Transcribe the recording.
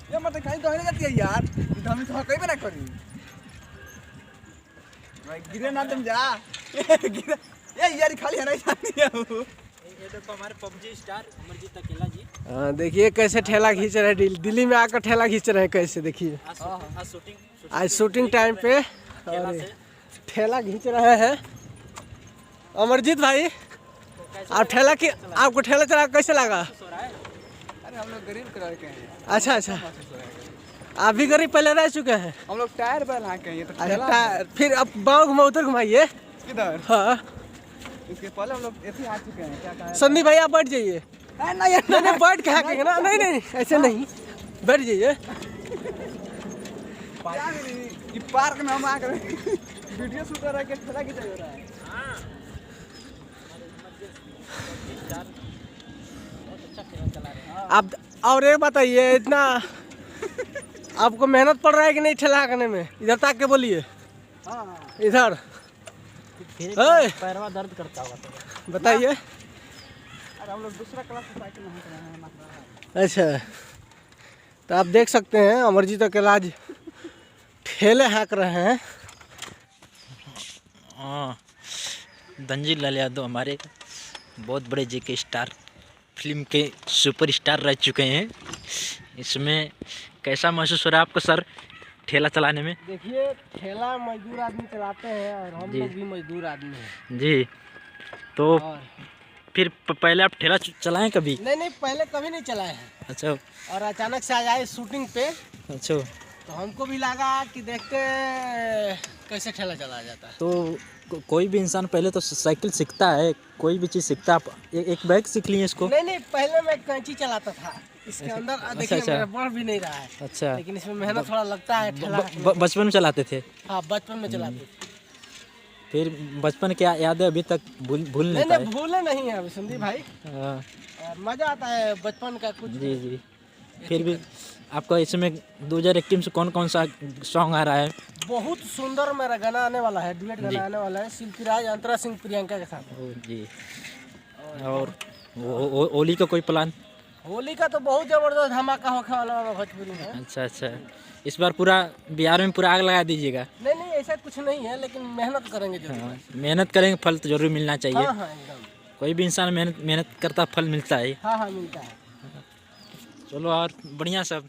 ये मत कहीं तो जाती है यार, तो हम तो कहीं भी ना करी भाई, गिरे ना तुम जा। गिरे ये यार खाली है नहीं जाती है वो। ये देखो हमारे पबजी स्टार अमरजीत अकेला जी। हाँ देखिए कैसे ठेला खींच रहे हैं, दिल्ली में आकर ठेला खींच रहे हैं कैसे, देखिए आज शूटिंग टाइम पे ठेला खींच रहे हैं अमरजीत भाई। आप ठेला की आपको ठेला चला कैसे लगा? अरे हम लोग गरीब कलर के हैं। अच्छा अच्छा, आप भी गरीब पहले रह चुके हैं? हम लोग टायर पर ला के, ये तो अच्छा टायर, फिर अब बाँव घुमा उधर घुमाइए। किधर? हाँ इसके पहले हम लोग ऐसे आ चुके हैं। क्या कहा संदीप भाई आप बैठ जाइए। नहीं नहीं बैठ के हाकेंगे ना, नहीं नहीं ऐसे नहीं, बैठ जाइए। ये पार्क में हम आकर वीडियो शूट कर रहे हैं, ठेला खींचा हो रहा है। आप और ये बताइए, इतना आपको मेहनत पड़ रहा है कि नहीं ठेला हाँकने में? इधर ताक के बोलिए। इधर पैरवा दर्द करता होगा तो बताइए। अरे हम लोग दूसरा क्लास से साइकिल में हैं। अच्छा तो आप देख सकते हैं अमरजीत अकेला आज ठेले हाँक रहे हैं। हाँ, धनजीत लाल यादव हमारे बहुत बड़े जेके स्टार, फिल्म के सुपर स्टार रह चुके हैं। इसमें कैसा महसूस हो रहा है आपको सर ठेला चलाने में? देखिए ठेला मजदूर आदमी चलाते हैं और हम जी। लोग भी मजदूर आदमी हैं जी, तो और फिर पहले आप ठेला चलाएं कभी? नहीं पहले कभी नहीं चलाए हैं अच्छा और अचानक से आज आए शूटिंग पे अच्छा, तो हमको भी लगा कि देखते कैसे ठेला चलाया जाता है। तो कोई भी इंसान पहले तो साइकिल सीखता है, कोई भी चीज़ सीखता है। आप एक बैग सीख लिए इसको? नहीं पहले मैं कैंची चलाता था, इसके अंदर देखिए अच्छा। मेरा बढ़ भी नहीं रहा है। अच्छा, लेकिन इसमें मेहनत थोड़ा लगता है ठेला। बचपन में चलाते थे? हाँ बचपन में चलाते थे। फिर बचपन क्या याद है अभी तक भूल नहीं पाए? नहीं भूले नहीं है अभी संदीप भाई, हाँ, और मजा आता है बचपन का कुछ। जी जी। फिर भी आपका इसमें 2021 से कौन कौन सा सॉन्ग आ रहा है? बहुत सुंदर मेरा गाना आने वाला है, डुएट जी। गाना आने वाला है शिल्पी राज, अंतरा सिंह, प्रियंका के साथ। ओ जी। और होली का कोई प्लान? होली का तो बहुत जबरदस्त धमाका होने वाला है भोजपुरी में। अच्छा अच्छा, इस बार पूरा बिहार में पूरा आग लगा दीजिएगा। नहीं ऐसा कुछ नहीं है, लेकिन मेहनत करेंगे जरूर। हाँ, मेहनत करेंगे फल तो जरूर मिलना चाहिए। हाँ एकदम। कोई भी इंसान मेहनत करता फल मिलता है। हाँ मिलता है। चलो और बढ़िया सब।